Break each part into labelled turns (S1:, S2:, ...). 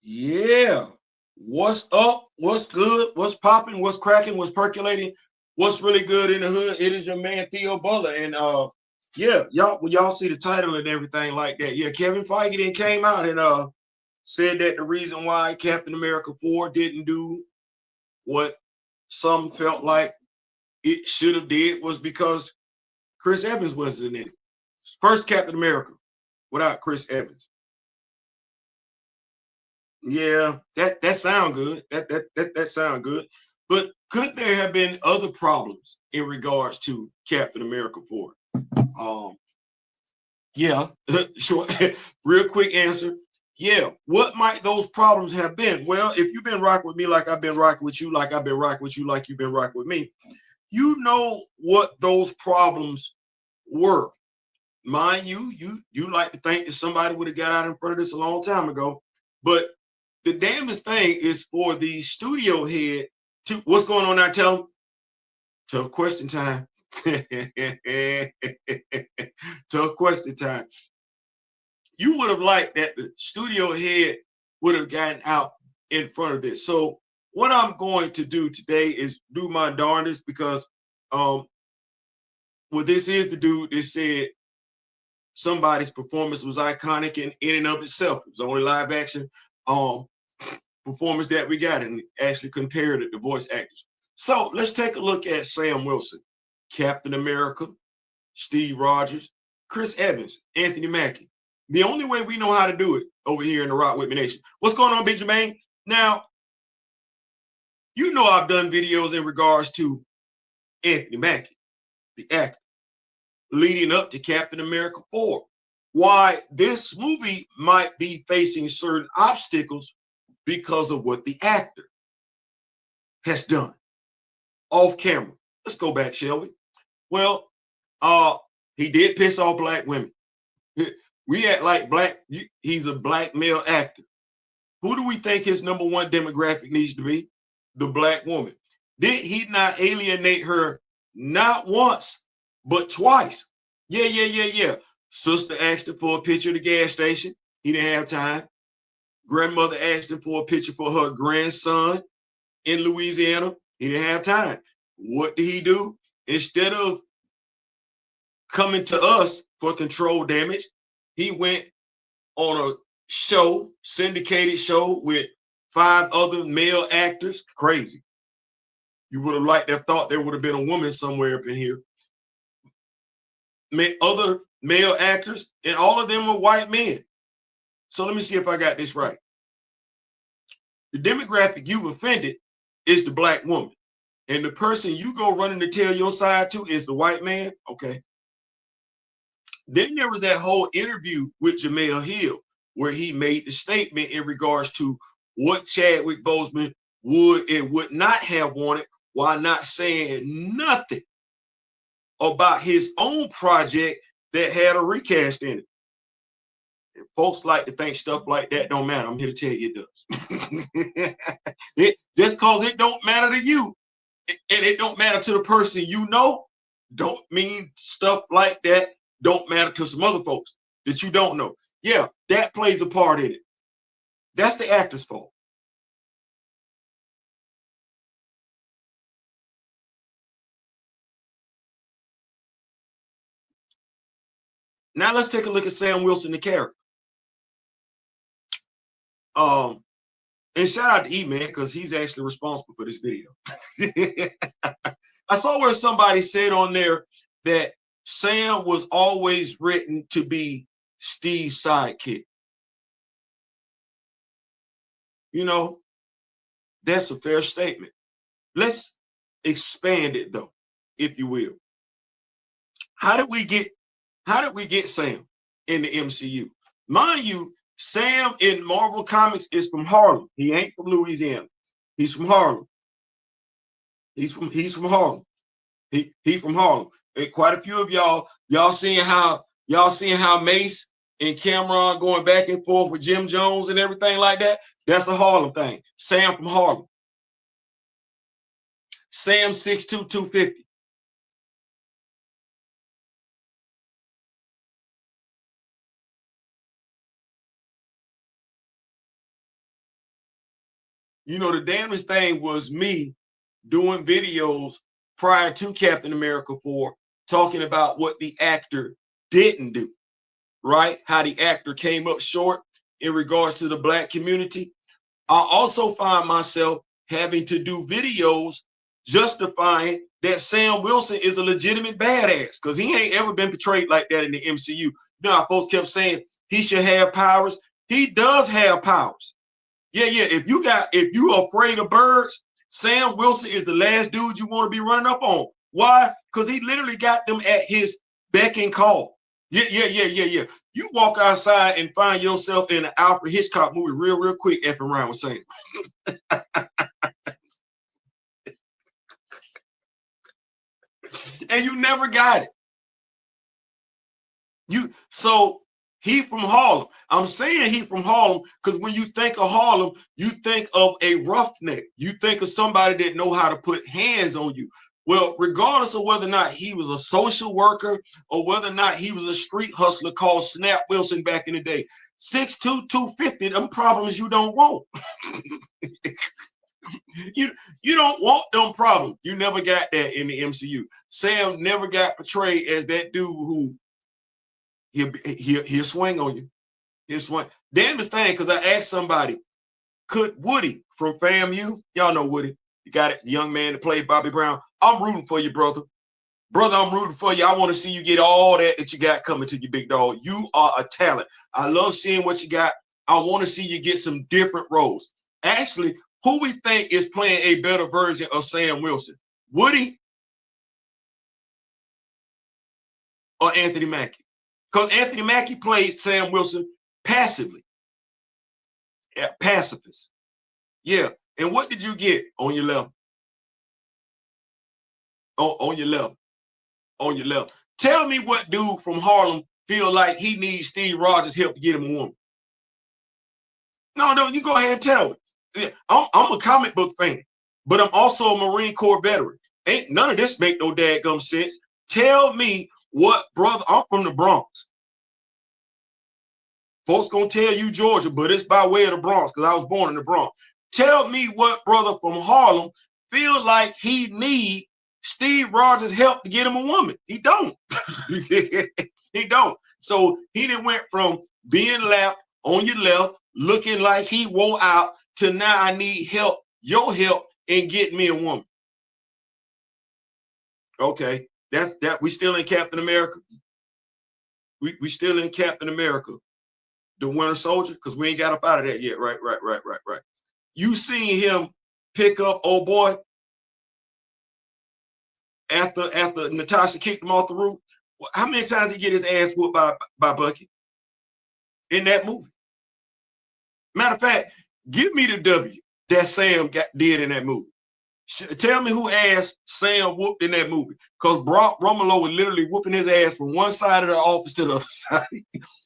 S1: Yeah. What's up? What's good? What's popping? What's cracking? What's percolating? What's really good in the hood? It is your man Theo Butler. And yeah, y'all see the title and everything like that. Yeah, Kevin Feige then came out and said that the reason why Captain America 4 didn't do what some felt like it should have did was because Chris Evans wasn't in it. First Captain America without Chris Evans. Yeah, that sound good. That sound good. But could there have been other problems in regards to Captain America 4? Um, yeah, short, real quick answer. Yeah, what might those problems have been? Well, if you've been rocking with me like I've been rocking with you, like I've been rocking with you, like you've been rocking with me, you know what those problems were. Mind you, you like to think that somebody would have got out in front of this a long time ago, but the damnest thing is for the studio head to what's going on now. Tell them tough question time. Tough question time. You would have liked that the studio head would have gotten out in front of this. So what I'm going to do today is do my darndest because well, this is the dude that said somebody's performance was iconic in and of itself. It was only live action um performance that we got and actually compared it to voice actors. So let's take a look at Sam Wilson, Captain America, Steve Rogers, Chris Evans, Anthony Mackie. The only way we know how to do it over here in the Rock With Me Nation. What's going on, Big Jermaine? Now, you know I've done videos in regards to Anthony Mackie, the actor, leading up to Captain America 4. Why this movie might be facing certain obstacles because of what the actor has done off camera. Let's go back, shall we? Well, he did piss off black women. We act like he's a black male actor. Who do we think his number one demographic needs to be? The black woman. Did he not alienate her not once, but twice? Yeah. Sister asked him for a picture of the gas station. He didn't have time. Grandmother asked him for a picture for her grandson in Louisiana. He didn't have time. What did he do? Instead of coming to us for control damage, he went on a show, syndicated show with 5 other male actors. Crazy. You would have liked to have thought there would have been a woman somewhere up in here. Other male actors, and all of them were white men. So let me see if I got this right. The demographic you've offended is the black woman. And the person you go running to tell your side to is the white man. Okay. Then there was that whole interview with Jamel Hill where he made the statement in regards to what Chadwick Boseman would and would not have wanted while not saying nothing about his own project that had a recast in it. And folks like to think stuff like that don't matter. I'm here to tell you it does. Just because it don't matter to you and it don't matter to the person you know, don't mean stuff like that don't matter to some other folks that you don't know. Yeah, that plays a part in it. That's the actor's fault. Now let's take a look at Sam Wilson, the character. And shout out to E-Man because he's actually responsible for this video. I saw where somebody said on there that Sam was always written to be Steve's sidekick. You know, that's a fair statement. Let's expand it though, if you will. How did we get Sam in the MCU? Mind you, Sam in Marvel Comics is from Harlem. He ain't from Louisiana. He's from Harlem. He's from Harlem. He from Harlem. And quite a few of y'all seeing how Mace and Cameron going back and forth with Jim Jones and everything like that. That's a Harlem thing. Sam from Harlem. Sam 6'2", 250. You know, the damnedest thing was me doing videos prior to Captain America 4 talking about what the actor didn't do, right? How the actor came up short in regards to the Black community. I also find myself having to do videos justifying that Sam Wilson is a legitimate badass because he ain't ever been portrayed like that in the MCU. You know how folks kept saying he should have powers. He does have powers. Yeah. If you afraid of birds, Sam Wilson is the last dude you want to be running up on. Why? Because he literally got them at his beck and call. Yeah. You walk outside and find yourself in an Alfred Hitchcock movie real quick, effing around with Sam. And you never got it. So he from Harlem. I'm saying he from Harlem because when you think of Harlem, you think of a roughneck. You think of somebody that know how to put hands on you. Well, regardless of whether or not he was a social worker or whether or not he was a street hustler called Snap Wilson back in the day, 6'2", 250, them problems you don't want. you don't want them problems. You never got that in the MCU. Sam never got portrayed as that dude who he'll swing on you. He'll swing. Damnedest thing, because I asked somebody, could Woody from FAMU, y'all know Woody, you got it, the young man that played Bobby Brown. I'm rooting for you, brother. Brother, I'm rooting for you. I want to see you get all that you got coming to you, big dog. You are a talent. I love seeing what you got. I want to see you get some different roles. Actually, who we think is playing a better version of Sam Wilson? Woody or Anthony Mackie? Because Anthony Mackie played Sam Wilson passively. Pacifist. Yeah. And what did you get on your left? On your left. On your left. Tell me what dude from Harlem feel like he needs Steve Rogers' help to get him a woman. No, you go ahead and tell me. I'm a comic book fan, but I'm also a Marine Corps veteran. Ain't none of this make no dadgum sense. Tell me what brother. I'm from the Bronx. Folks gonna tell you Georgia, but it's by way of the Bronx because I was born in the Bronx. Tell me what brother from Harlem feel like he need Steve Rogers' help to get him a woman. He don't. He don't. So he done went from being left on your left, looking like he wore out, to now I need help, your help in getting me a woman. Okay, that's that. We still in Captain America. We still in Captain America, the Winter Soldier, because we ain't got up out of that yet. Right. You seen him pick up old boy after Natasha kicked him off the roof? How many times he get his ass whooped by Bucky in that movie? Matter of fact, give me the W that Sam did in that movie. Tell me who ass Sam whooped in that movie. Because Brock Rumlow was literally whooping his ass from one side of the office to the other side.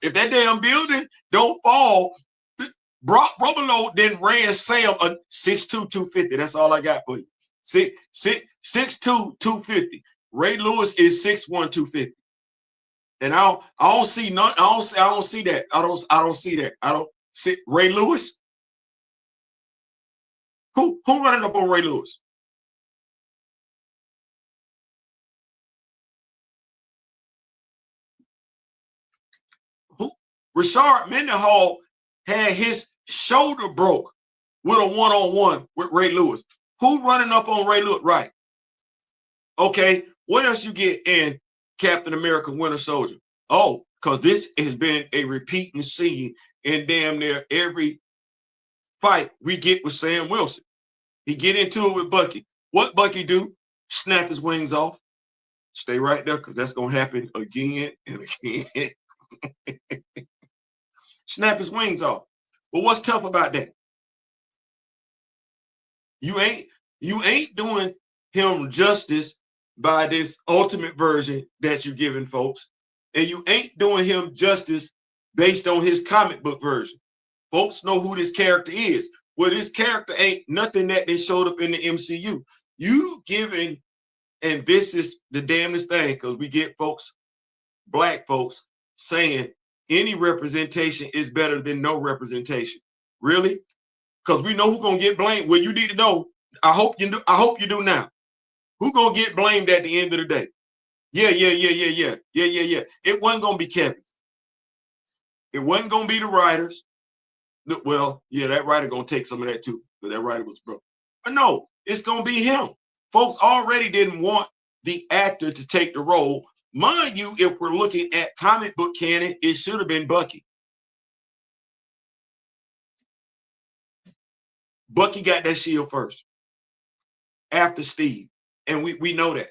S1: If that damn building don't fall, Brock Rumlow then ran Sam a 6'2", 250. That's all I got for you. 6'2", 250. Ray Lewis is 6'1", 250. And I don't see none. I don't see that. I don't see that. I don't see Ray Lewis. Who running up on Ray Lewis? Who? Rashard Mendenhall had his shoulder broke with a one-on-one with Ray Lewis. Who running up on Ray Lewis? Right. Okay. What else you get in Captain America Winter Soldier? Oh, because this has been a repeating scene in damn near every fight we get with Sam Wilson. He get into it with Bucky. What Bucky do? Snap his wings off. Stay right there, because that's gonna happen again and again. Snap his wings off. But what's tough about that? You ain't doing him justice by this ultimate version that you're giving folks, and you ain't doing him justice based on his comic book version. Folks know who this character is. Well, this character ain't nothing that they showed up in the MCU. You giving, and this is the damnedest thing, because we get folks, black folks, saying any representation is better than no representation. Really? Because we know who's gonna get blamed. Well, you need to know. I hope you do. I hope you do now. Who gonna get blamed at the end of the day? Yeah. It wasn't gonna be Kevin. It wasn't gonna be the writers. Well, yeah, that writer gonna take some of that too, because that writer was broke. But no, it's gonna be him. Folks already didn't want the actor to take the role. Mind you, if we're looking at comic book canon, it should have been Bucky. Bucky got that shield first, after Steve, and we know that.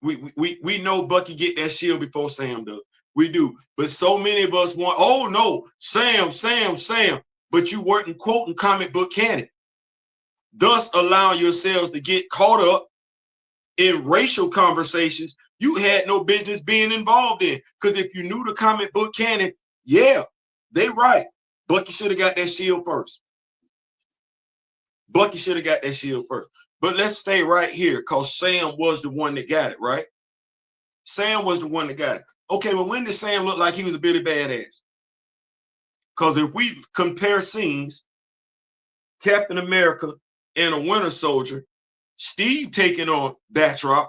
S1: We know Bucky get that shield before Sam does. We do, but so many of us want. Oh no, Sam. But you weren't quoting comic book canon, thus allowing yourselves to get caught up in racial conversations you had no business being involved in. Because if you knew the comic book canon, yeah, they right. Bucky should have got that shield first. Bucky should have got that shield first. But let's stay right here, because Sam was the one that got it, right? Sam was the one that got it. Okay, well, when did Sam look like he was a Billy Badass? Because if we compare scenes, Captain America and a Winter Soldier, Steve taking on Batroc,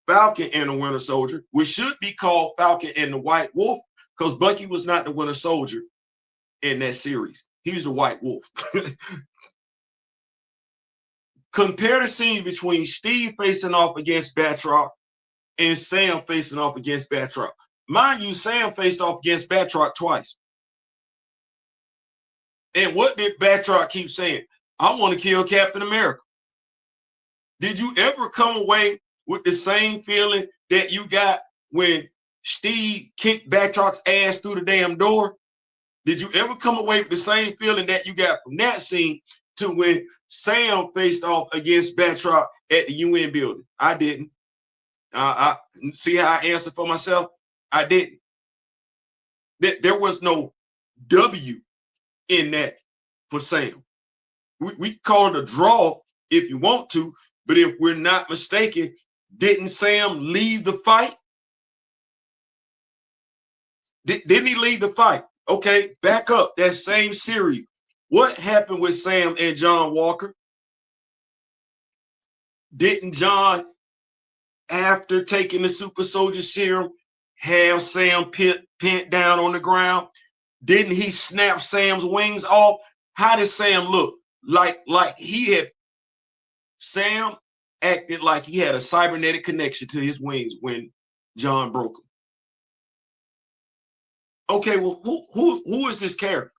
S1: Falcon and the Winter Soldier, which should be called Falcon and the White Wolf, because Bucky was not the Winter Soldier in that series. He was the White Wolf. Compare the scene between Steve facing off against Batroc and Sam facing off against Batroc. Mind you, Sam faced off against Batroc twice. And what did Batroc keep saying? I want to kill Captain America. Did you ever come away with the same feeling that you got when Steve kicked Batroc's ass through the damn door? Did you ever come away with the same feeling that you got from that scene to when Sam faced off against Batroc at the UN building? I didn't. I see how I answered for myself. I didn't. There was no W in that for Sam. We call it a draw if you want to, but if we're not mistaken, didn't Sam leave the fight? Didn't he leave the fight? Okay, back up that same series. What happened with Sam and John Walker? Didn't John, after taking the super soldier serum, have Sam pinned down on the ground? Didn't he snap Sam's wings off? How did Sam look? Like he had, Sam acted like he had a cybernetic connection to his wings when John broke them. Okay, well, who is this character?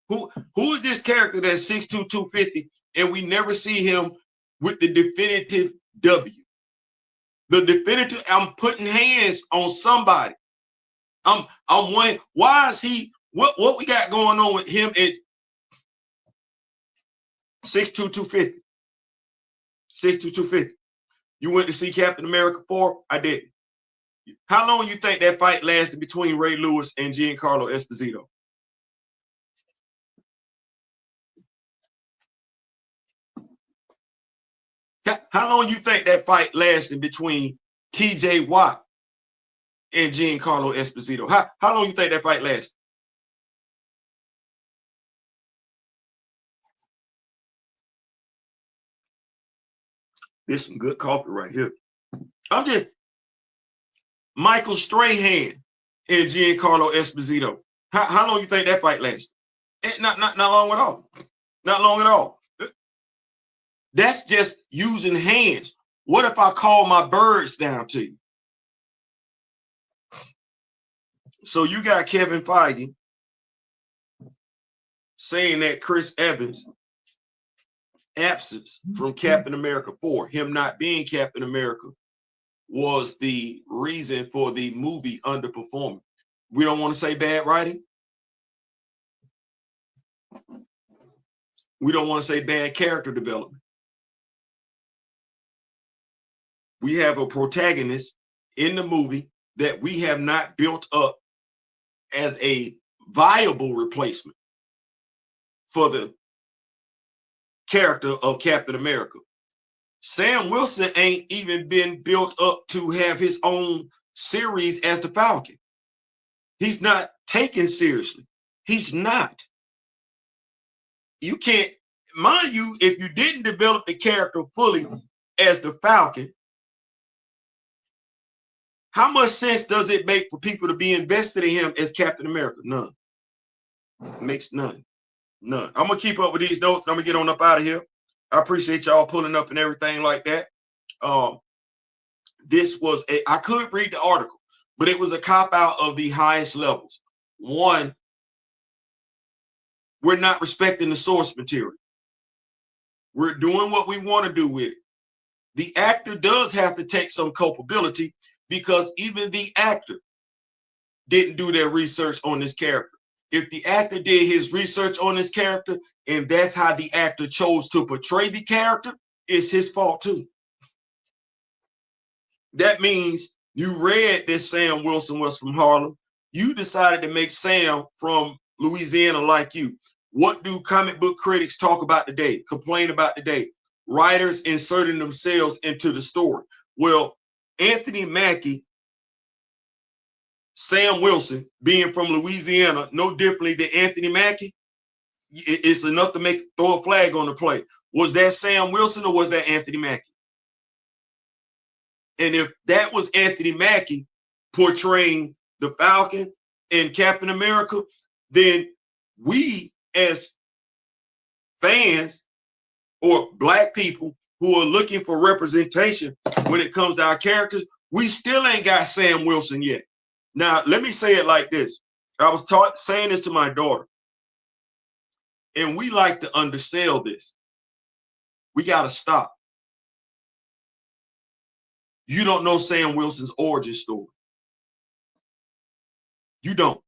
S1: Who is this character that's 6'2", 250, and we never see him with the definitive W? The definitive, I'm putting hands on somebody. I'm wondering, why is he, what we got going on with him at 6'2", 250? 6'2", 250. You went to see Captain America 4? I didn't. How long you think that fight lasted between Ray Lewis and Giancarlo Esposito? How long you think that fight lasted between TJ Watt and Giancarlo Esposito? How long you think that fight lasted? This is some good coffee right here. I'm just Michael Strahan and Giancarlo Esposito. How long you think that fight lasted? Not long at all. Not long at all. That's just using hands. What if I call my birds down to you? So you got Kevin Feige saying that Chris Evans' absence from Captain America 4, him not being Captain America, was the reason for the movie underperforming. We don't want to say bad writing. We don't want to say bad character development. We have a protagonist in the movie that we have not built up as a viable replacement for the character of Captain America. Sam Wilson ain't even been built up to have his own series as the Falcon. He's not taken seriously. He's not. You can't, mind you, if you didn't develop the character fully as the Falcon, how much sense does it make for people to be invested in him as Captain America? None. It makes none. None. I'm gonna keep up with these notes. I'm gonna get on up out of here. I appreciate y'all pulling up and everything like that. This was I could read the article, but it was a cop out of the highest levels. One, we're not respecting the source material. We're doing what we want to do with it. The actor does have to take some culpability because even the actor didn't do their research on this character. If the actor did his research on this character and that's how the actor chose to portray the character, it's his fault too. That means you read that Sam Wilson was from Harlem. You decided to make Sam from Louisiana like you. What do comic book critics talk about today, complain about today? Writers inserting themselves into the story. Well, Anthony Mackie, Sam Wilson, being from Louisiana, no differently than Anthony Mackie, it's enough to throw a flag on the play. Was that Sam Wilson or was that Anthony Mackie? And if that was Anthony Mackie portraying the Falcon and Captain America, then we as fans or Black people who are looking for representation when it comes to our characters, we still ain't got Sam Wilson yet. Now, let me say it like this. I was saying this to my daughter, and we like to undersell this. We got to stop. You don't know Sam Wilson's origin story. You don't.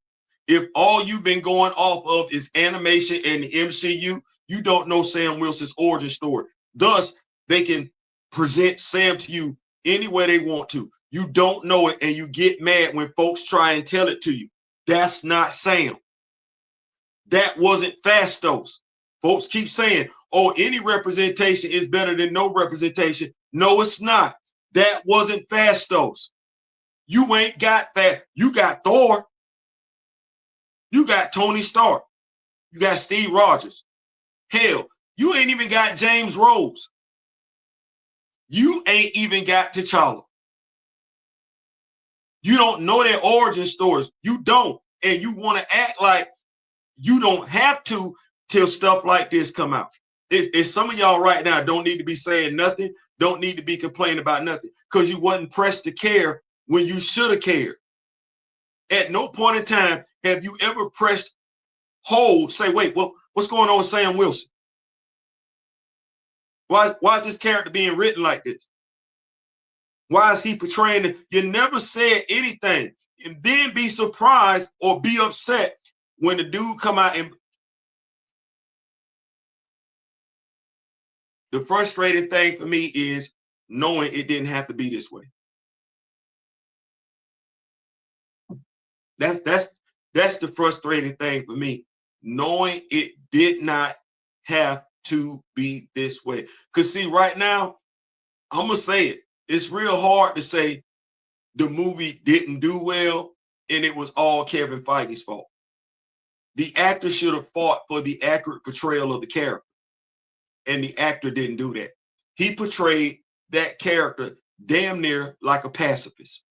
S1: If all you've been going off of is animation and the MCU, you don't know Sam Wilson's origin story. Thus, they can present Sam to you any way they want to. You don't know it, and you get mad when folks try and tell it to you. That's not Sam. That wasn't Fastos. Folks keep saying, oh, any representation is better than no representation. No, it's not. That wasn't Fastos. You ain't got that. You got Thor. You got Tony Stark. You got Steve Rogers. Hell, you ain't even got James Rhodes. You ain't even got T'Challa. You don't know their origin stories. You don't. And you want to act like you don't have to till stuff like this come out. It's some of y'all right now don't need to be saying nothing, don't need to be complaining about nothing, because you wasn't pressed to care when you should have cared. At no point in time have you ever pressed hold, say, wait, what's going on with Sam Wilson? Why is this character being written like this? Why is he portraying it? You never said anything. And then be surprised or be upset when the dude come out and the frustrating thing for me is knowing it didn't have to be this way. That's the frustrating thing for me, knowing it did not have to be this way. Because see, right now, I'm gonna say it. It's real hard to say the movie didn't do well and it was all Kevin Feige's fault. The actor should have fought for the accurate portrayal of the character, and the actor didn't do that. He portrayed that character damn near like a pacifist.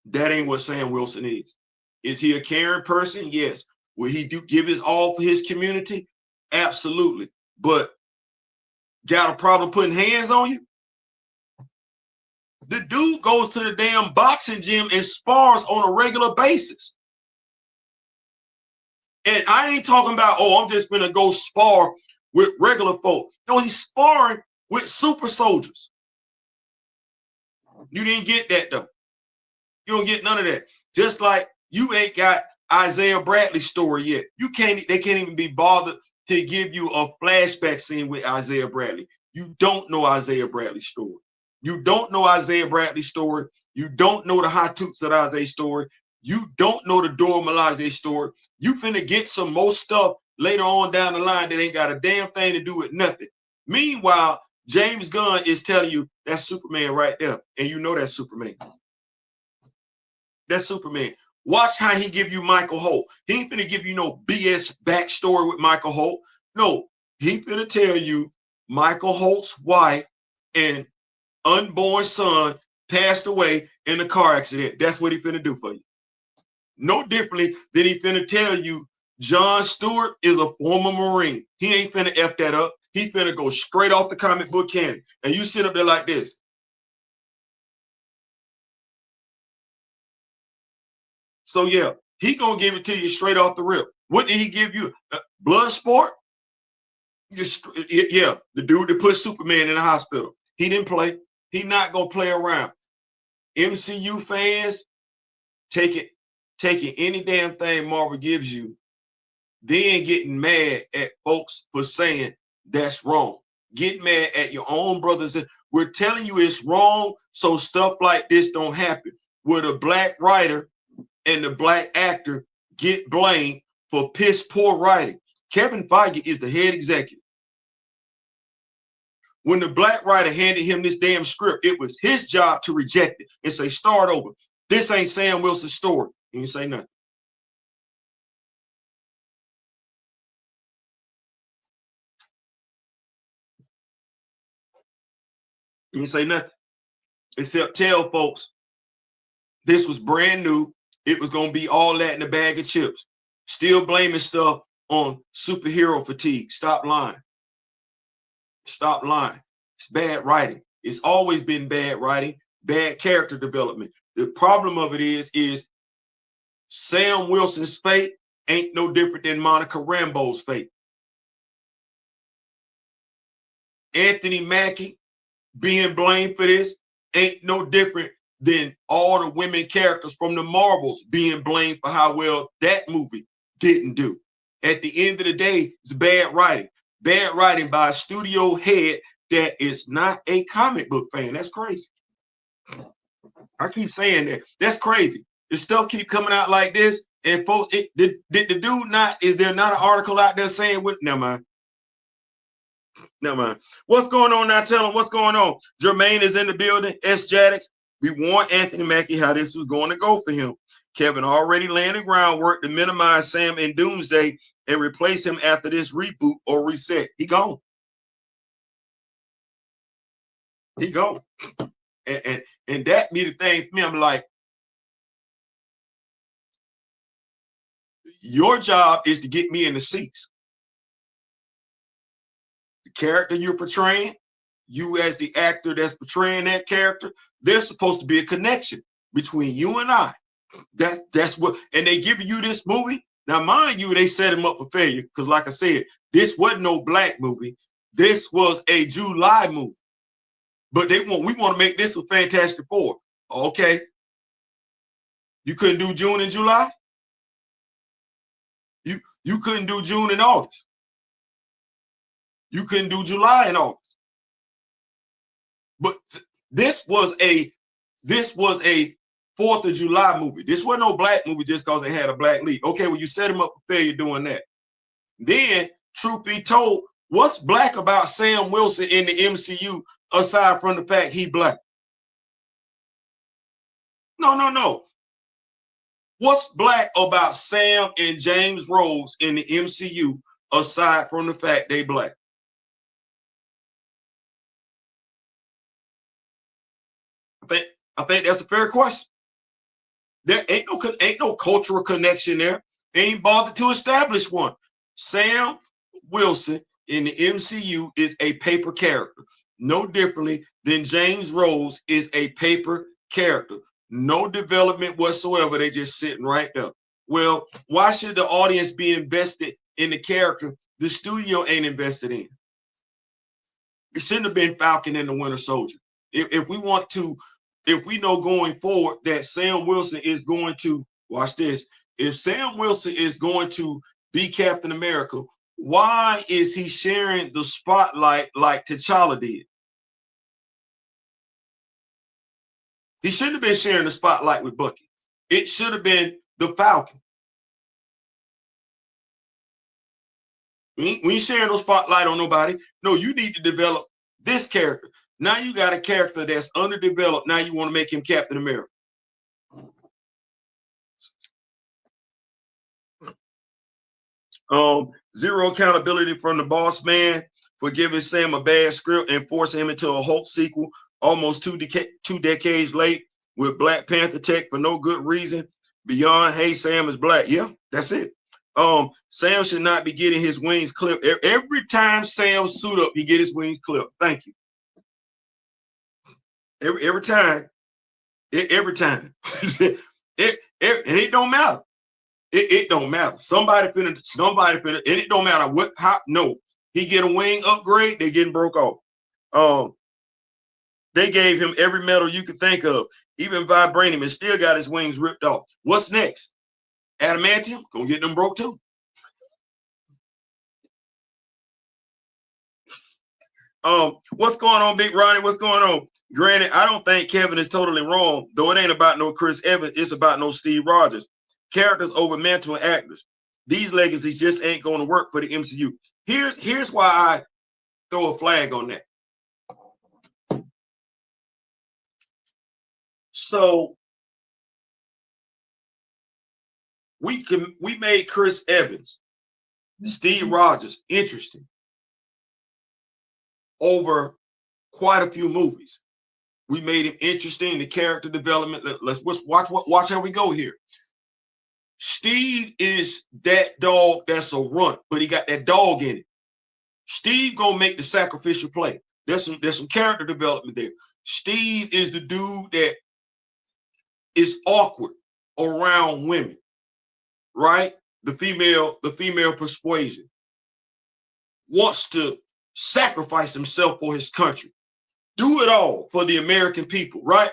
S1: That ain't what Sam Wilson is. Is he a caring person? Yes. Will he give his all for his community? Absolutely. But got a problem putting hands on you? The dude goes to the damn boxing gym and spars on a regular basis. And I ain't talking about, oh, I'm just gonna go spar with regular folk. No, he's sparring with super soldiers. You didn't get that though. You don't get none of that. Just like you ain't got Isaiah Bradley's story yet. They can't even be bothered to give you a flashback scene with Isaiah Bradley. You don't know Isaiah Bradley's story. You don't know Isaiah Bradley's story. You don't know the Hot Toots of Isaiah's story. You don't know the Dora Milaje's story. You finna get some more stuff later on down the line that ain't got a damn thing to do with nothing. Meanwhile, James Gunn is telling you that's Superman right there. And you know that's Superman. That's Superman. Watch how he give you Michael Holt. He ain't finna give you no BS backstory with Michael Holt. No, he finna tell you Michael Holt's wife and unborn son passed away in a car accident. That's what he finna do for you. No differently than he finna tell you John Stewart is a former Marine. He ain't finna F that up. He finna go straight off the comic book canon. And you sit up there like this. So yeah, he gonna give it to you straight off the rip. What did he give you? Bloodsport? Yeah, the dude that put Superman in the hospital. He didn't play. He not gonna play around. MCU fans taking any damn thing Marvel gives you, then getting mad at folks for saying that's wrong. Get mad at your own brothers. We're telling you it's wrong, so stuff like this don't happen. Where the black writer and the black actor get blamed for piss poor writing. Kevin Feige is the head executive. When the black writer handed him this damn script, it was his job to reject it and say, start over. This ain't Sam Wilson's story. And you say nothing. And you say nothing. Except tell folks this was brand new. It was going to be all that in a bag of chips. Still blaming stuff on superhero fatigue. Stop lying. Stop lying. It's bad writing. It's always been bad writing, bad character development. The problem of it is Sam Wilson's fate ain't no different than Monica Rambeau's fate. Anthony Mackie being blamed for this ain't no different than all the women characters from the Marvels being blamed for how well that movie didn't do. At the end of the day, it's bad writing. Bad writing by a studio head that is not a comic book fan. That's crazy. I keep saying that. That's crazy. The stuff keep coming out like this, and folks, did the dude not? Is there not an article out there saying what? Never mind. Never mind. What's going on now? Tell them what's going on. Jermaine is in the building. S. Jaddix. We warned Anthony Mackie how this was going to go for him. Kevin already laying the groundwork to minimize Sam in Doomsday and replace him after this reboot or reset. He gone. He gone. And that be the thing for me. I'm like, your job is to get me in the seats. The character you're portraying, you as the actor that's portraying that character, there's supposed to be a connection between you and I. That's what, and they giving you this movie. Now, mind you, they set him up for failure because, like I said, this wasn't no black movie. This was a July movie. But we want to make this a Fantastic Four. Okay. You couldn't do June and July? You couldn't do June and August. You couldn't do July and August. But this was a 4th of July movie. This wasn't no black movie just because they had a black lead. Okay, well, you set him up for failure doing that. Then, truth be told, what's black about Sam Wilson in the MCU aside from the fact he black? No. What's black about Sam and James Rhodes in the MCU aside from the fact they black? I think that's a fair question. There ain't no cultural connection there. They ain't bothered to establish one. Sam Wilson in the MCU is a paper character, no differently than James Rhodes is a paper character. No development whatsoever. They just sitting right there. Well, why should the audience be invested in the character the studio ain't invested in? It shouldn't have been Falcon and the Winter Soldier. If we know going forward that Sam Wilson is going to, watch this, if Sam Wilson is going to be Captain America, why is he sharing the spotlight like T'Challa did? He shouldn't have been sharing the spotlight with Bucky. It should have been the Falcon. We ain't sharing no spotlight on nobody. No, you need to develop this character. Now you got a character that's underdeveloped. Now you want to make him Captain America. Zero accountability from the boss man for giving Sam a bad script and forcing him into a Hulk sequel almost two decades late with Black Panther tech for no good reason beyond, hey, Sam is black. Yeah, that's it. Sam should not be getting his wings clipped. Every time Sam suit up, he get his wings clipped. Thank you. Every time. Every time. And it don't matter. It don't matter. Somebody finna, and it don't matter what, how, no. He get a wing upgrade, they getting broke off. They gave him every metal you could think of, even vibranium, and still got his wings ripped off. What's next? Adamantium? Gonna get them broke too. What's going on, Big Ronnie? What's going on? Granted, I don't think Kevin is totally wrong, though it ain't about no Chris Evans, it's about no Steve Rogers. Characters over mental actors. These legacies just ain't going to work for the MCU. Here's why I throw a flag on that. So we made Chris Evans, Steve Rogers interesting over quite a few movies. We made him interesting, the character development. Let's watch how we go here. Steve is that dog that's a runt, but he got that dog in it. Steve gonna make the sacrificial play. There's some character development there. Steve is the dude that is awkward around women, right? The female persuasion, wants to sacrifice himself for his country, do it all for the American people, right?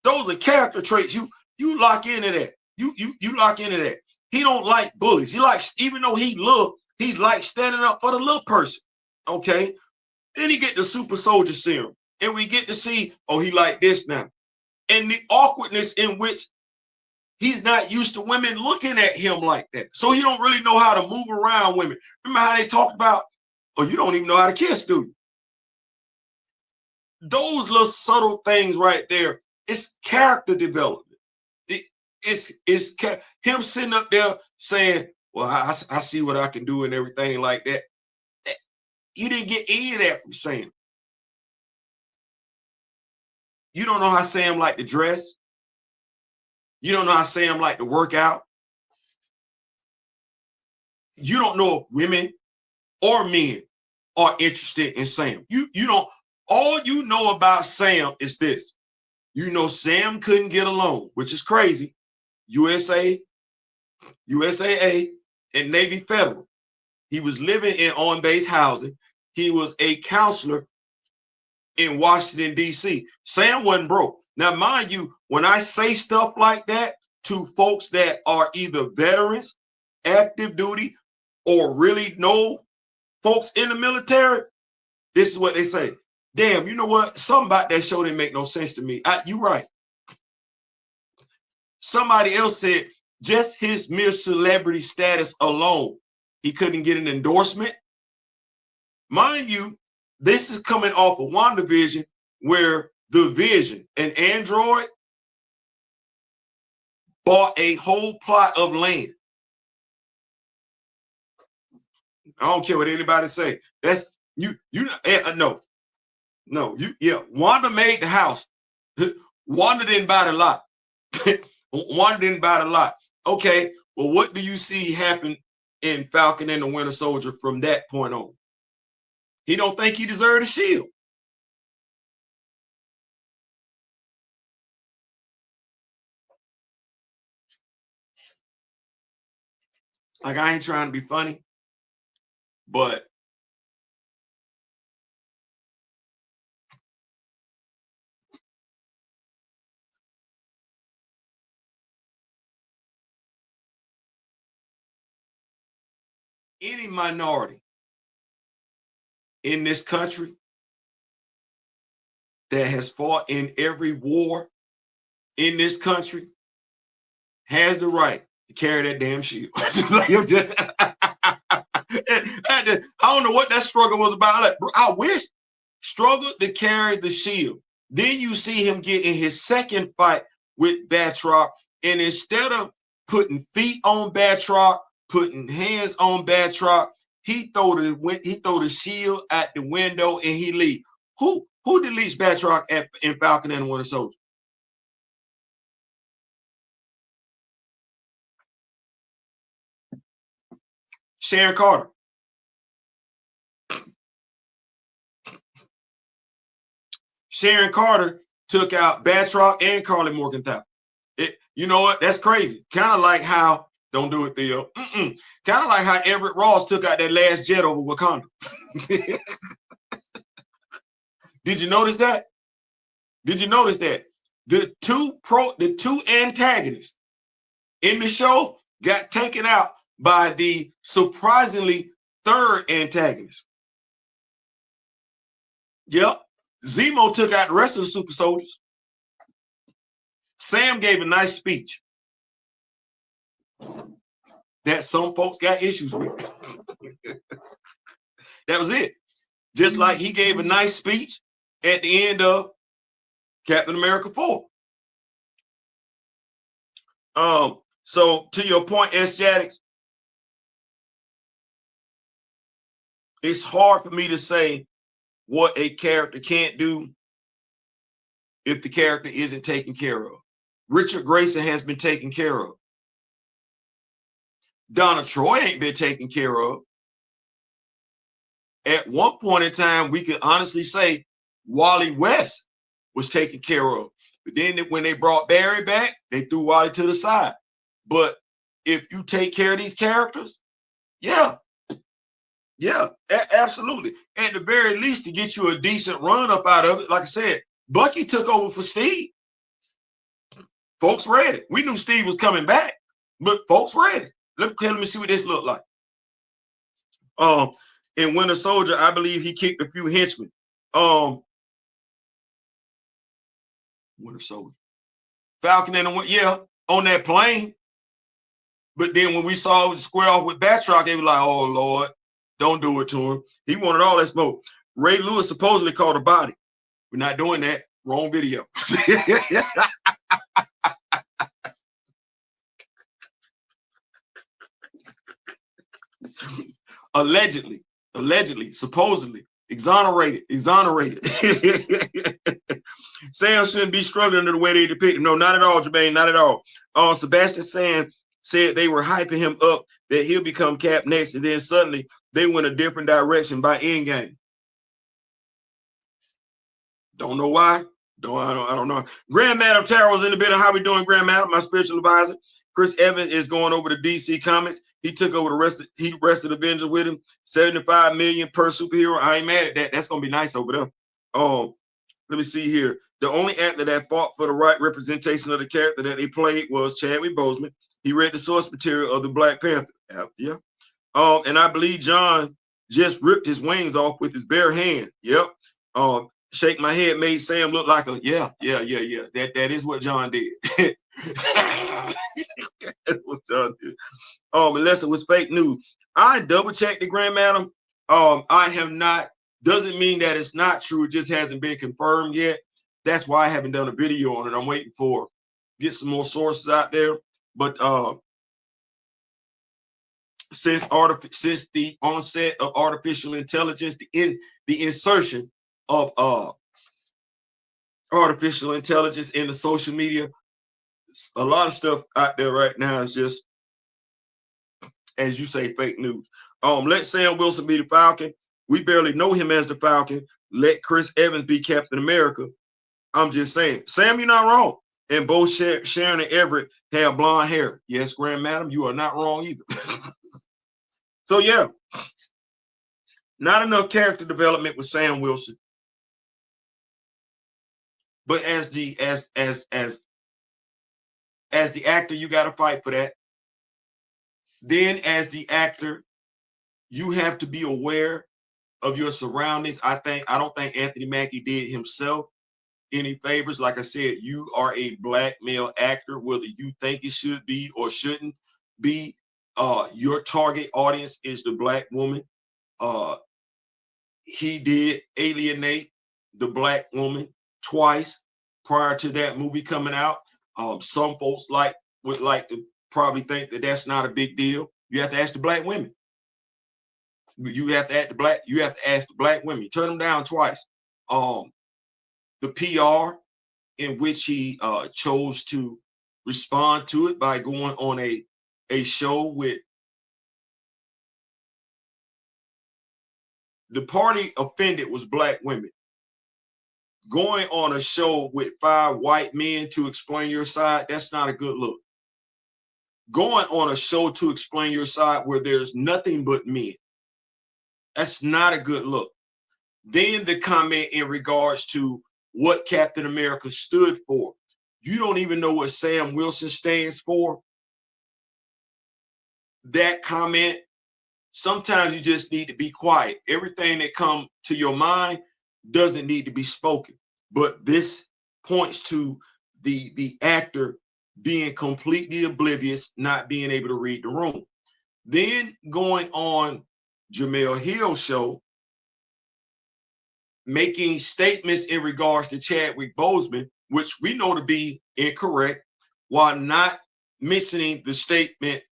S1: Those are character traits. You lock into that. You lock into that. He don't like bullies. He likes, even though he likes standing up for the little person. Okay. Then he get the super soldier serum, and we get to see, oh, he like this now, and the awkwardness in which he's not used to women looking at him like that. So he don't really know how to move around women. Remember how they talked about, oh, you don't even know how to kiss, do you? Those little subtle things right there, it's character development. It's him sitting up there saying, well, I see what I can do and everything like that. You didn't get any of that from Sam. You don't know how Sam liked to dress. You don't know how Sam liked to work out. You don't know if women or men are interested in Sam. You don't. All you know about Sam is this. You know Sam couldn't get a loan, which is crazy. USAA, and Navy Federal. He was living in on-base housing. He was a counselor in Washington, D.C. Sam wasn't broke. Now, mind you, when I say stuff like that to folks that are either veterans, active duty, or really know folks in the military, this is what they say. Damn, you know what? Something about that show didn't make no sense to me. You're right. Somebody else said just his mere celebrity status alone, he couldn't get an endorsement. Mind you, this is coming off of WandaVision, where the Vision, an android, bought a whole plot of land. I don't care what anybody say. That's no. Wanda made the house. Wanda didn't buy the lot. Wanda didn't buy the lot. Okay, well, what do you see happen in Falcon and the Winter Soldier from that point on? He don't think he deserved a shield. Like, I ain't trying to be funny, but any minority in this country that has fought in every war in this country has the right to carry that damn shield. I don't know what that struggle was about. Like, I wish struggled to carry the shield. Then you see him get in his second fight with Batroc, and instead of putting feet on Batroc putting hands on Batroc. He throw the shield at the window and he leave. Who deletes Batroc in Falcon and the Winter Soldier? Sharon Carter. Sharon Carter took out Batroc and Carly Morgenthau. You know what? That's crazy. Kind of like how, don't do it, Theo. Kind of like how Everett Ross took out that last jet over Wakanda. Did you notice that? Did you notice that? The two antagonists in the show got taken out by the surprisingly third antagonist. Yep. Zemo took out the rest of the super soldiers. Sam gave a nice speech that some folks got issues with. That was it. Just like he gave a nice speech at the end of Captain America 4. So to your point, S-Jadix, it's hard for me to say what a character can't do if the character isn't taken care of. Richard Grayson has been taken care of. Donna Troy ain't been taken care of. At one point in time, we could honestly say Wally West was taken care of. But then when they brought Barry back, they threw Wally to the side. But if you take care of these characters, yeah, absolutely. At the very least, to get you a decent run up out of it, like I said, Bucky took over for Steve. Folks read it. We knew Steve was coming back, but folks read it. Let me see what this looked like. In Winter Soldier, I believe he kicked a few henchmen. Winter Soldier. Falcon and on that plane. But then when we saw it square off with Batroc, they were like, oh, Lord, don't do it to him. He wanted all that smoke. Ray Lewis supposedly caught a body. We're not doing that. Wrong video. Allegedly, supposedly, exonerated. Sam shouldn't be struggling the way they depict him. No, not at all, Jermaine, not at all. Sebastian Stan said they were hyping him up that he'll become Cap next, and then suddenly they went a different direction by Endgame. Don't know why. I don't know. Grand Madam Tara was in the bit of how we doing, Grand Madam, my spiritual advisor. Chris Evans is going over to DC Comics. He took over the rest of Avengers with him. $75 million per superhero. I ain't mad at that. That's gonna be nice over there. Let me see here. The only actor that fought for the right representation of the character that they played was Chadwick Boseman. He read the source material of the Black Panther. Yeah. And I believe John just ripped his wings off with his bare hand. Yep. Shake my head made Sam look like a yeah. That is what John did. That's what John did. Unless it was fake news. I double checked the Grand Madam. I have not. Doesn't mean that it's not true. It just hasn't been confirmed yet. That's why I haven't done a video on it. I'm waiting for get some more sources out there. But since the onset of artificial intelligence, the insertion of artificial intelligence in the social media, a lot of stuff out there right now is just, as you say, fake news. Let Sam Wilson be the Falcon. We barely know him as the Falcon. Let Chris Evans be Captain America. I'm just saying, Sam, you're not wrong. And both Sharon and Everett have blonde hair. Yes, Grand Madam, you are not wrong either. So yeah, not enough character development with Sam Wilson. But as the actor, you got to fight for that. Then as the actor, you have to be aware of your surroundings. I don't think Anthony Mackie did himself any favors. Like I said, you are a black male actor, whether you think it should be or shouldn't be. Your target audience is the black woman. He did alienate the black woman twice prior to that movie coming out. Some folks would like to probably think that that's not a big deal. You have to ask the black women. You have to ask the black women. Turn them down twice. The PR in which he chose to respond to it by going on a show with the party offended was black women. Going on a show with 5 white men to explain your side, that's not a good look. Going on a show to explain your side where there's nothing but men, that's not a good look. Then the comment in regards to what Captain America stood for. You don't even know what Sam Wilson stands for. That comment, sometimes you just need to be quiet. Everything that comes to your mind doesn't need to be spoken. But this points to the actor being completely oblivious, not being able to read the room. Then going on Jamel Hill's show, making statements in regards to Chadwick Boseman, which we know to be incorrect, while not mentioning the statement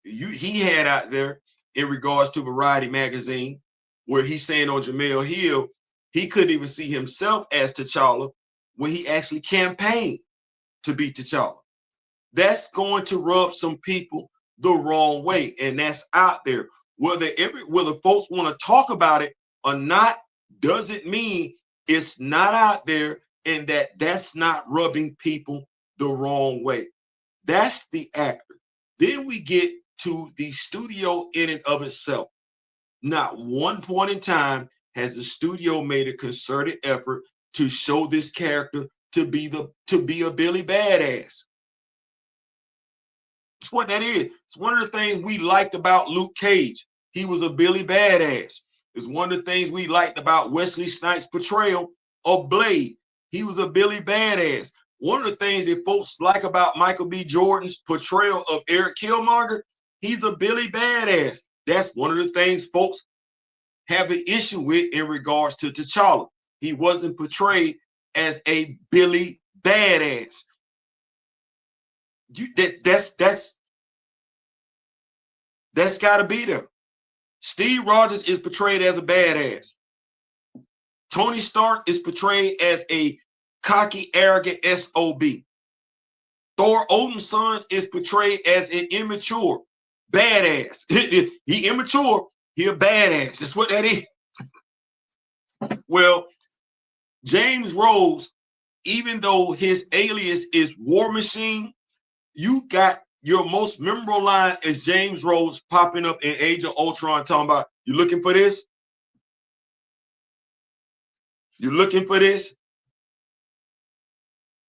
S1: he had out there in regards to Variety magazine, where he's saying on Jamel Hill, he couldn't even see himself as T'Challa when he actually campaigned to be T'Challa. That's going to rub some people the wrong way, and that's out there. Whether folks want to talk about it or not, doesn't mean it's not out there and that's not rubbing people the wrong way. That's the actor. Then we get to the studio in and of itself. Not one point in time has the studio made a concerted effort to show this character to be a Billy Badass. It's what that is. It's one of the things we liked about Luke Cage. He was a Billy Badass. It's one of the things we liked about Wesley Snipes' portrayal of Blade. He was a Billy Badass. One of the things that folks like about Michael B. Jordan's portrayal of Eric Killmonger, he's a Billy Badass. That's one of the things folks have an issue with in regards to T'Challa. He wasn't portrayed as a Billy Badass. That's got to be there. Steve Rogers is portrayed as a badass. Tony Stark is portrayed as a cocky, arrogant SOB. Thor Odin's son is portrayed as an immature badass. He immature, he a badass. That's what that is. Well, James Rhodes, even though his alias is War Machine, you got your most memorable line is James Rhodes popping up in Age of Ultron talking about, you looking for this? You looking for this?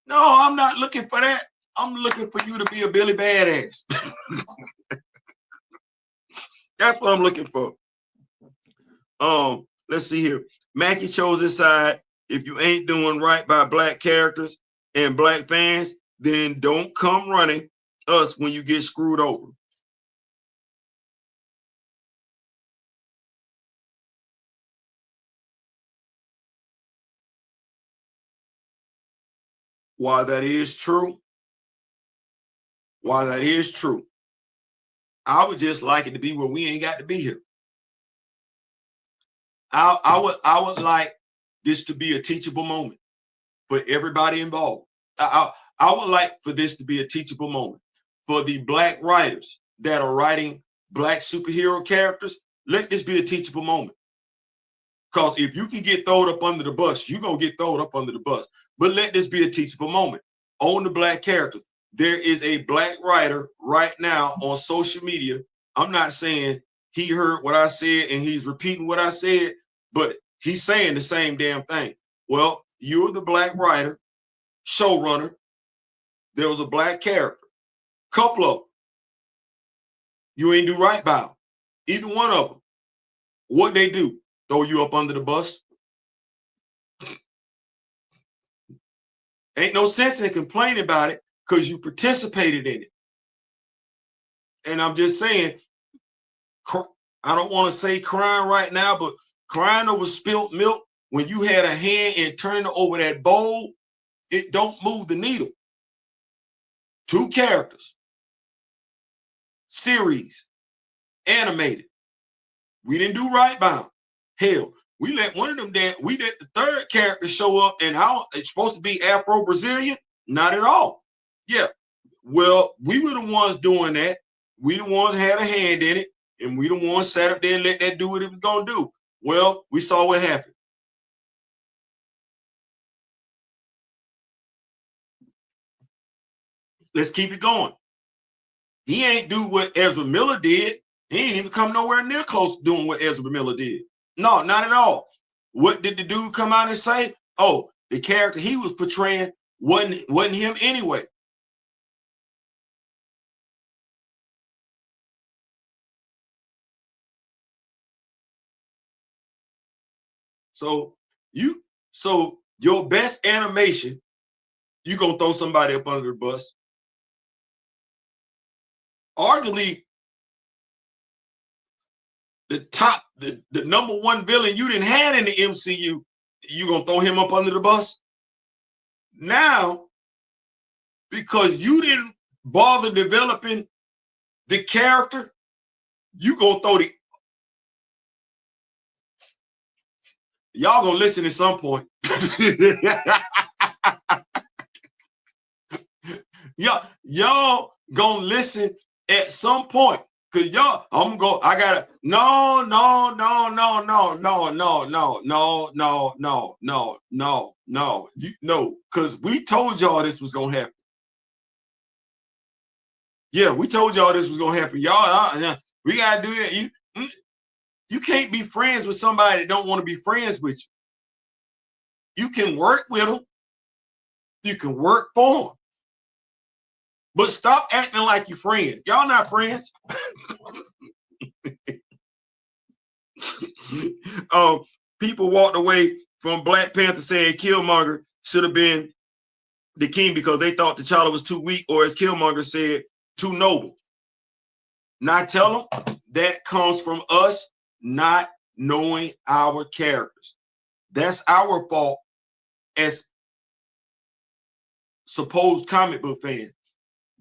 S1: No, I'm not looking for that. I'm looking for you to be a Billy Badass. That's what I'm looking for. Let's see here. Mackie chose his side. If you ain't doing right by black characters and black fans, then don't come running us when you get screwed over. While that is true, I would just like it to be where we ain't got to be here. I would like this to be a teachable moment for everybody involved. I would like for this to be a teachable moment for the black writers that are writing black superhero characters. Let this be a teachable moment. Because if you can get thrown up under the bus, you're going to get thrown up under the bus. But let this be a teachable moment. On the black character, there is a black writer right now on social media. I'm not saying he heard what I said and he's repeating what I said, but he's saying the same damn thing. Well, you're the black writer, showrunner. There was a black character. Couple of them. You ain't do right by them. Either one of them. What they do? Throw you up under the bus? Ain't no sense in complaining about it because you participated in it. And I'm just saying, I don't want to say crying right now, but crying over spilt milk when you had a hand and turned over that bowl, it don't move the needle. 2 characters, series, animated. We didn't do right by them. Hell, we let one of them we let the third character show up, and it's supposed to be Afro-Brazilian. Not at all. Yeah. Well, we were the ones doing that. We the ones had a hand in it, and we the ones sat up there and let that do what it was gonna do. Well, we saw what happened. Let's keep it going. He ain't do what Ezra Miller did. He ain't even come nowhere near close to doing what Ezra Miller did. No, not at all. What did the dude come out and say? Oh, the character he was portraying wasn't him anyway. So your best animation, you gonna throw somebody up under the bus. Arguably, the number one villain you didn't have in the MCU, you gonna throw him up under the bus? Now, because you didn't bother developing the character, you gonna throw y'all gonna listen at some point. y'all gonna listen at some point. Cause y'all, I gotta, no, cause we told y'all this was gonna happen. Yeah, we told y'all this was gonna happen. Y'all, we gotta do that. You can't be friends with somebody that don't want to be friends with you. You can work with them. You can work for them. But stop acting like you're friends. Y'all not friends. People walked away from Black Panther saying Killmonger should have been the king because they thought T'Challa was too weak, or as Killmonger said, too noble. Now tell them that comes from us not knowing our characters. That's our fault as supposed comic book fans.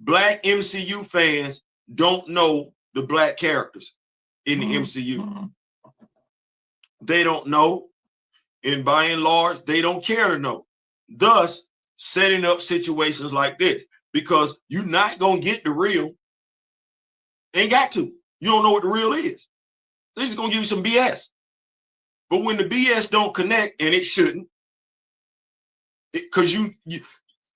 S1: Black MCU fans don't know the black characters in the MCU. They don't know, and by and large, they don't care to know. Thus, setting up situations like this, because you're not gonna get the real. Ain't got to. You don't know what the real is. They're just gonna give you some BS. But when the BS don't connect, and it shouldn't, because you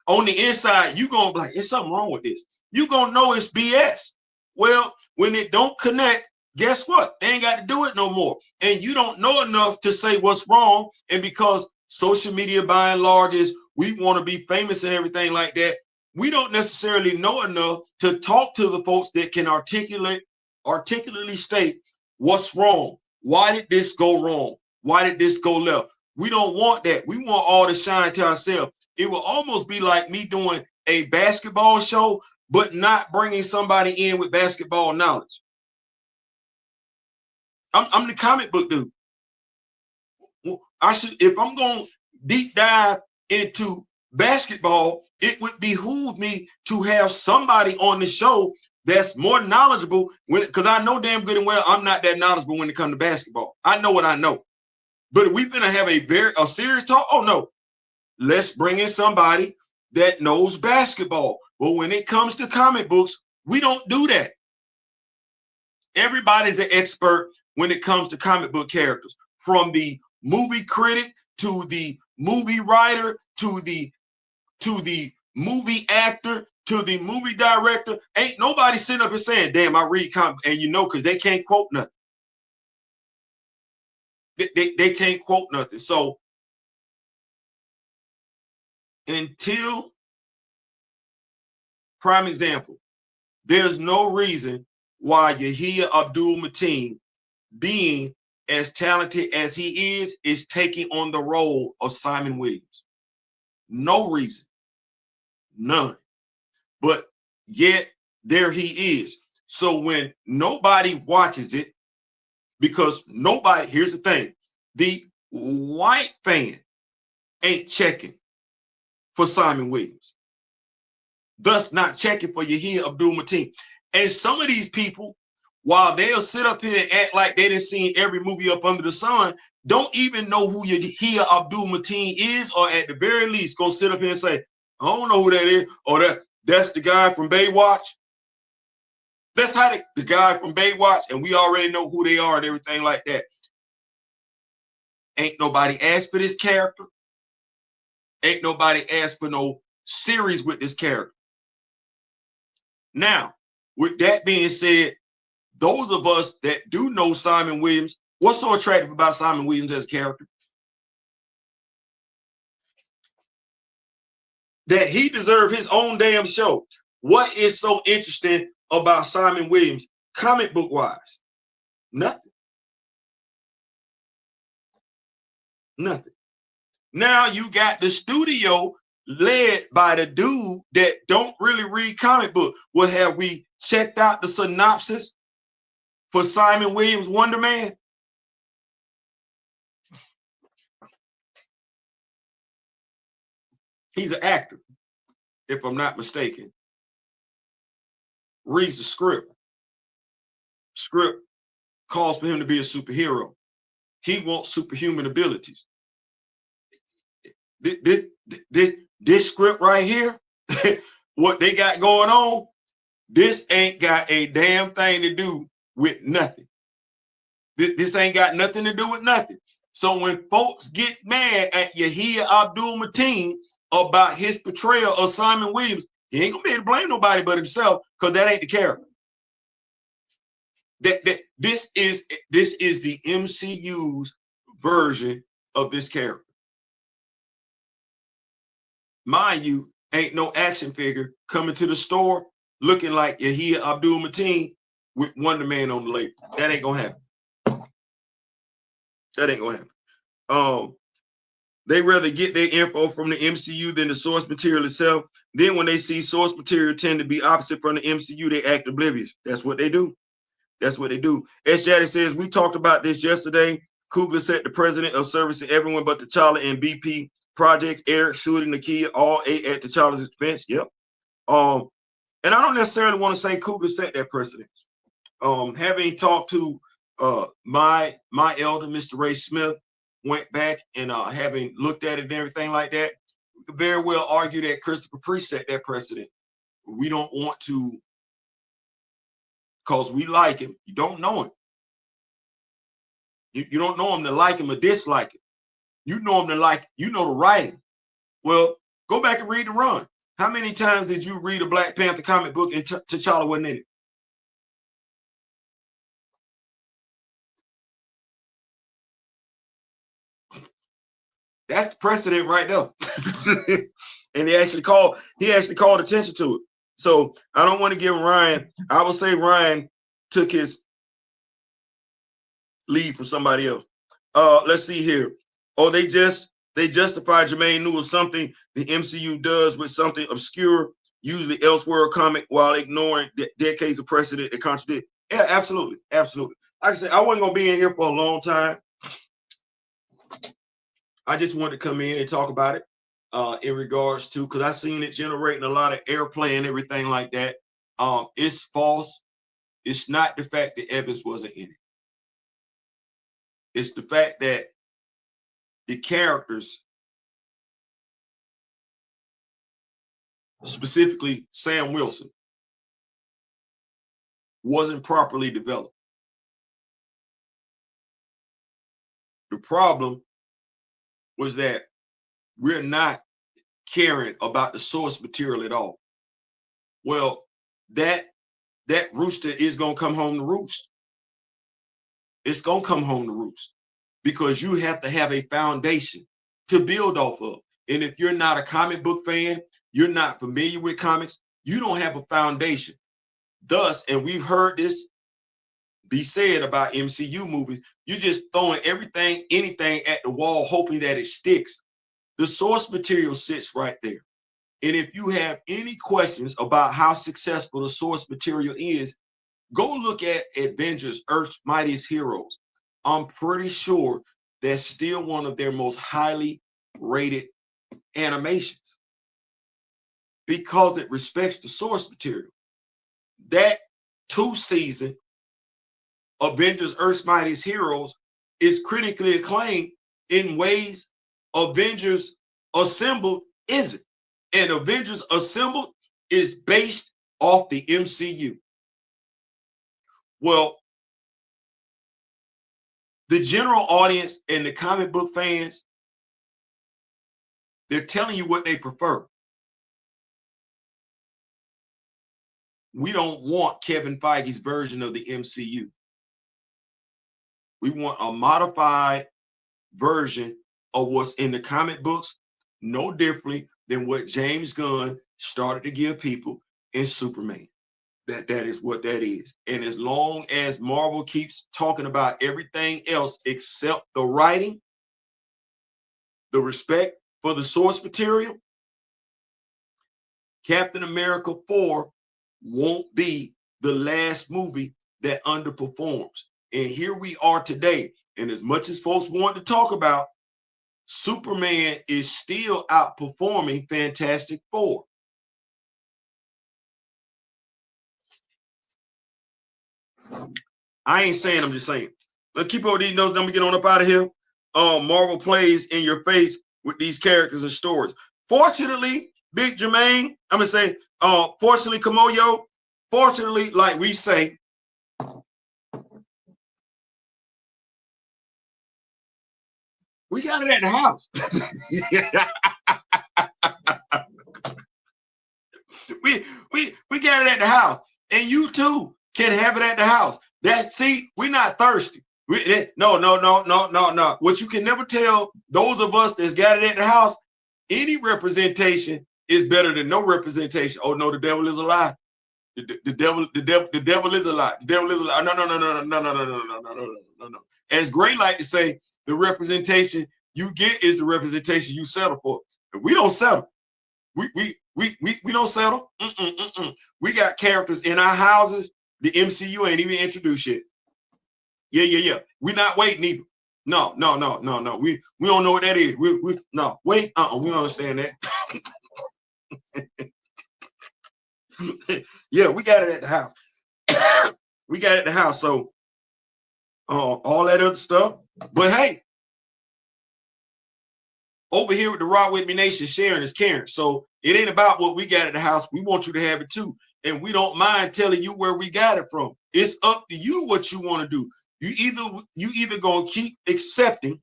S1: on the inside, you gonna be like, there's something wrong with this. You gonna know it's BS. Well, when it don't connect, guess what? They ain't got to do it no more. And you don't know enough to say what's wrong. And because social media by and large is we want to be famous and everything like that, we don't necessarily know enough to talk to the folks that can articulately state what's wrong. Why did this go wrong? Why did this go left? We don't want that. We want all the shine to ourselves. It will almost be like me doing a basketball show, but not bringing somebody in with basketball knowledge. I'm the comic book dude. If I'm going to deep dive into basketball, it would behoove me to have somebody on the show that's more knowledgeable, because I know damn good and well I'm not that knowledgeable when it comes to basketball. I know what I know. But if we're going to have a serious talk, oh no, let's bring in somebody that knows basketball. But when it comes to comic books, we don't do that. Everybody's an expert when it comes to comic book characters, from the movie critic to the movie writer to the movie actor to the movie director. Ain't nobody sitting up and saying, damn, I read comic, and because they can't quote nothing. They can't quote nothing. So until, prime example, there's no reason why Yahya Abdul-Mateen, being as talented as he is taking on the role of Simon Williams. No reason. None. But yet there he is. So when nobody watches it, because nobody, here's the thing, the white fan ain't checking for Simon Williams, thus not checking for Yahya Abdul-Mateen. And some of these people while they'll sit up here and act like they didn't seen every movie up under the sun, don't even know who Yahia Abdul-Mateen is, or at the very least go sit up here and say, I don't know who that is, or that's the guy from Baywatch. That's how the guy from Baywatch, and we already know who they are and everything like that. Ain't nobody asked for this character. Ain't nobody asked for no series with this character. Now, with that being said, those of us that do know Simon Williams, what's so attractive about Simon Williams as a character? That he deserved his own damn show. What is so interesting about Simon Williams, comic book wise? Nothing. Nothing. Now you got the studio led by the dude that don't really read comic book. Well, have we checked out the synopsis for Simon Williams' Wonder Man? He's an actor, if I'm not mistaken. Reads the script. Script calls for him to be a superhero. He wants superhuman abilities. This script right here, what they got going on, this ain't got a damn thing to do with nothing. This ain't got nothing to do with nothing. So when folks get mad at Yahia Abdul-Mateen about his portrayal of Simon Williams, he ain't gonna be able to blame nobody but himself, because that ain't the character. This is the MCU's version of this character. Mind you, ain't no action figure coming to the store looking like Yahia Abdul-Mateen with Wonder Man on the label. That ain't gonna happen. That ain't gonna happen. They rather get their info from the MCU than the source material itself. Then when they see source material tend to be opposite from the MCU, they act oblivious. That's what they do. That's what they do. S. Jaddy says, we talked about this yesterday. Coogler set the president of servicing everyone but T'Challa and BP projects. Eric shooting the kid, all eight at T'Challa's expense. Yep. And I don't necessarily want to say Coogler set that precedence. Having talked to my elder, Mr. Ray Smith, went back and having looked at it and everything like that, we could very well argue that Christopher Priest set that precedent. We don't want to, because we like him. You don't know him. You don't know him to like him or dislike him. You know him to like, you know the writing. Well, go back and read the run. How many times did you read a Black Panther comic book and T'Challa wasn't in it? That's the precedent right there. And he actually called attention to it. So I don't want to give Ryan, I would say Ryan took his lead from somebody else. Let's see here. Oh, they justify Jermaine Newell something the MCU does with something obscure, usually elsewhere comic, while ignoring decades of precedent that contradict. Yeah, absolutely. Absolutely. Like I said, I wasn't gonna be in here for a long time. I just wanted to come in and talk about it in regards to, because I seen it generating a lot of airplay and everything like that. It's false. It's not the fact that Evans wasn't in it. It's the fact that the characters, specifically Sam Wilson, wasn't properly developed. The problem was that we're not caring about the source material at all. Well, that rooster is gonna come home to roost. It's gonna come home to roost, because you have to have a foundation to build off of. And if you're not a comic book fan, you're not familiar with comics, you don't have a foundation. Thus, and we've heard this be said about MCU movies, you're just throwing everything, anything at the wall, hoping that it sticks. The source material sits right there. And if you have any questions about how successful the source material is, go look at Avengers, Earth's Mightiest Heroes. I'm pretty sure that's still one of their most highly rated animations, because it respects the source material. That 2 season Avengers Earth's Mightiest Heroes is critically acclaimed in ways Avengers Assembled isn't. And Avengers Assembled is based off the MCU. Well, the general audience and the comic book fans, they're telling you what they prefer. We don't want Kevin Feige's version of the MCU. We want a modified version of what's in the comic books, no differently than what James Gunn started to give people in Superman. That is what that is. And as long as Marvel keeps talking about everything else except the writing, the respect for the source material, Captain America 4 won't be the last movie that underperforms. And here we are today. And as much as folks want to talk about, Superman is still outperforming Fantastic Four. I ain't saying, I'm just saying. Let's keep all these notes, then we get on up out of here. Marvel plays in your face with these characters and stories. Fortunately, Big Jermaine, I'm gonna say, fortunately, Kamoyo, fortunately, like we say, we got it at the house. we got it at the house, and you too can have it at the house. See, we're not thirsty. No. What you can never tell those of us that's got it at the house, any representation is better than no representation. Oh no, the devil is a lie. The devil is a lie. The devil is a lie. No. As Gray like to say, the representation you get is the representation you settle for. And we don't settle. We don't settle. We got characters in our houses. The MCU ain't even introduced yet. Yeah. We're not waiting either. No. We don't know what that is. We no wait. We don't understand that. Yeah, we got it at the house. We got it at the house. So all that other stuff. But hey, over here with the Rock With Me Nation, sharing is caring. So it ain't about what we got at the house. We want you to have it too. And we don't mind telling you where we got it from. It's up to you what you want to do. You either gonna keep accepting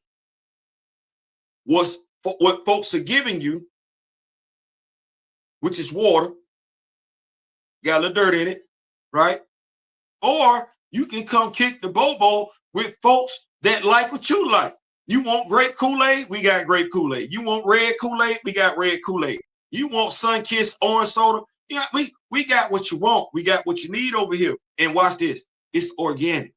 S1: what folks are giving you, which is water, got a little dirt in it, right? Or you can come kick the bobo with folks that like what you like. You want grape Kool-Aid? We got grape Kool-Aid. You want red Kool-Aid? We got red Kool-Aid. You want sun-kissed orange soda? Yeah, we got what you want. We got what you need over here. And watch this. It's organic.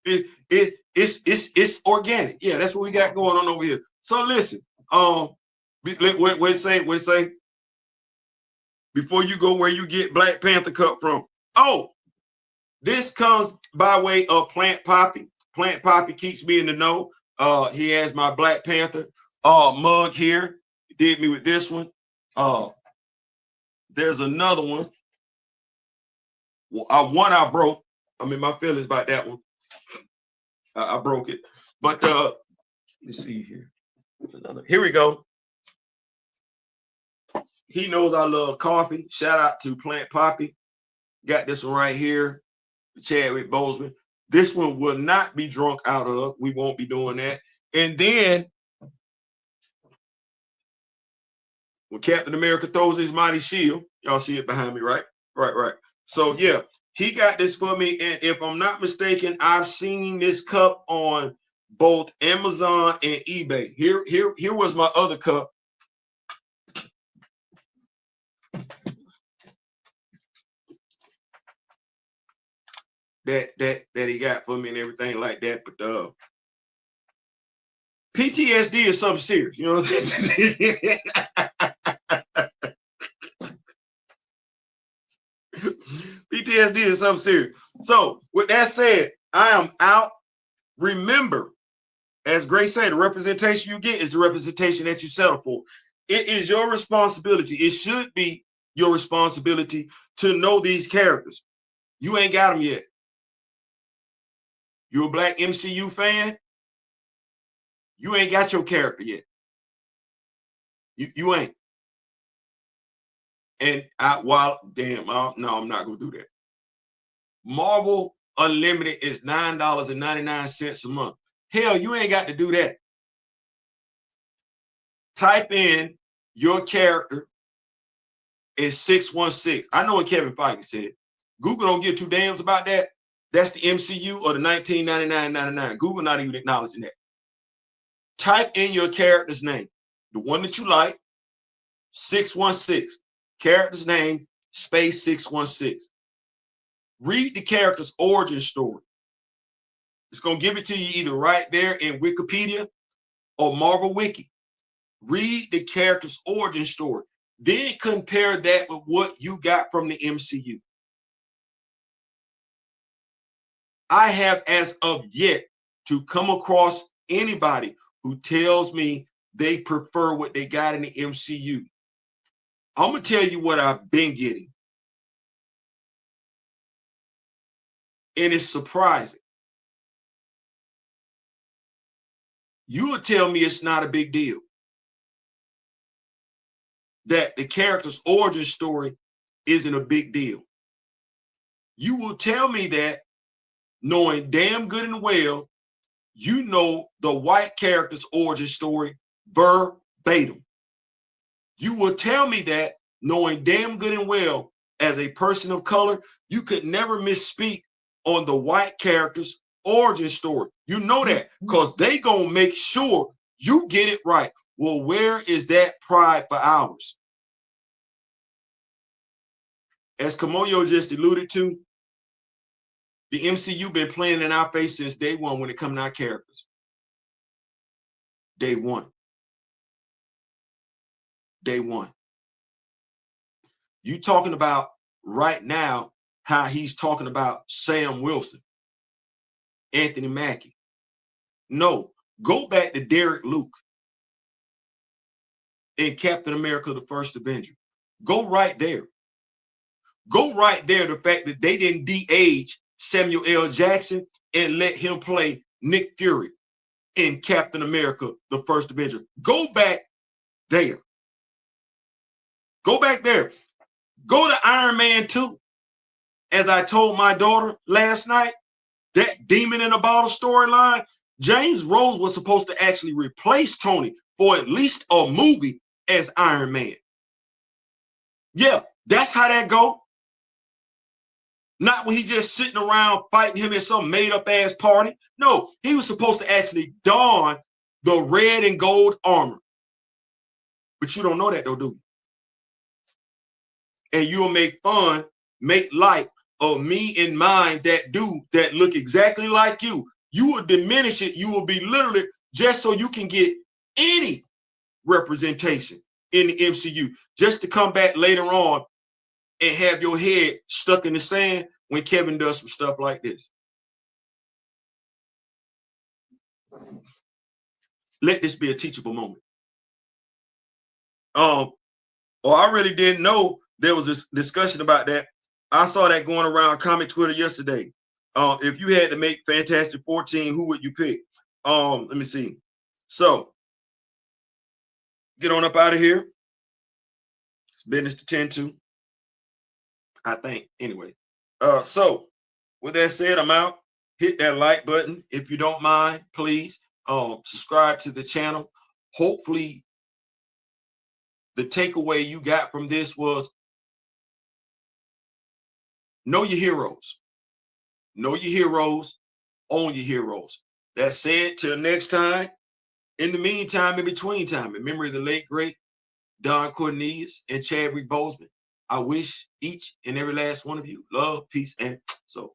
S1: It's organic. Yeah, that's what we got going on over here. So listen, what say before you go where you get Black Panther cup from. Oh, this comes by way of Plant Poppy. Plant Poppy keeps me in the know. He has my Black Panther mug here. He did me with this one. There's another one. One I broke. I'm in my feelings about that one. I broke it. But let's see here. Here we go. He knows I love coffee. Shout out to Plant Poppy. Got this one right here. Chadwick Boseman. This one will not be drunk out of. We won't be doing that. And then when Captain America throws his mighty shield, y'all see it behind me, right? Right. So yeah, he got this for me. And if I'm not mistaken, I've seen this cup on both Amazon and eBay. Here was my other cup. That he got for me and everything like that. But PTSD is something serious, you know what I'm saying? PTSD is something serious. So with that said, I am out. Remember, as Grace said, the representation you get is the representation that you settle for. It is your responsibility. It should be your responsibility to know these characters. You ain't got them yet. You're a black MCU fan, you ain't got your character yet. You ain't. And no, I'm not gonna do that. Marvel Unlimited is $9.99 a month. Hell, you ain't got to do that. Type in your character is 616. I know what Kevin Feige said. Google don't give two damns about that. That's the MCU or the $19.99.99. Google not even acknowledging that. Type in your character's name, the one that you like, 616. Character's name, space 616. Read the character's origin story. It's going to give it to you either right there in Wikipedia or Marvel Wiki. Read the character's origin story. Then compare that with what you got from the MCU. I have, as of yet, to come across anybody who tells me they prefer what they got in the MCU. I'm going to tell you what I've been getting. And it's surprising. You would tell me it's not a big deal that the character's origin story isn't a big deal. You will tell me that knowing damn good and well, you know the white character's origin story verbatim. You will tell me that knowing damn good and well, as a person of color, you could never misspeak on the white character's origin story. You know that because they gonna make sure you get it right. Well, where is that pride for ours? As Kamoyo just alluded to, the MCU been playing in our face since day one when it comes to our characters. Day one. Day one. You talking about right now how he's talking about Sam Wilson, Anthony Mackie. No, go back to Derek Luke in Captain America, the First Avenger. Go right there. Go right there, the fact that they didn't de-age Samuel L. Jackson and let him play Nick Fury in Captain America, the First Avenger. Go back there. Go back there. Go to Iron Man 2. As I told my daughter last night, that demon in a bottle storyline, James Rose was supposed to actually replace Tony for at least a movie as Iron Man. Yeah, that's how that go. Not when he just sitting around fighting him at some made-up ass party. No, he was supposed to actually don the red and gold armor. But you don't know that though, do you? And you'll make fun, make light of me and mine, that dude that look exactly like you. You will diminish it. You will belittle it just so you can get any representation in the MCU, just to come back later on and have your head stuck in the sand when Kevin does some stuff like this. Let this be a teachable moment. I really didn't know there was this discussion about that. I saw that going around comic Twitter yesterday. If you had to make Fantastic 14, who would you pick? Let me see. So get on up out of here. It's business to tend to, I think. Anyway, so with that said, I'm out. Hit that like button if you don't mind, please. Subscribe to the channel. Hopefully, the takeaway you got from this was know your heroes. Know your heroes. Own your heroes. That said, till next time. In the meantime, in between time, in memory of the late, great Don Cornelius and Chadwick Boseman, I wish each and every last one of you love, peace, and so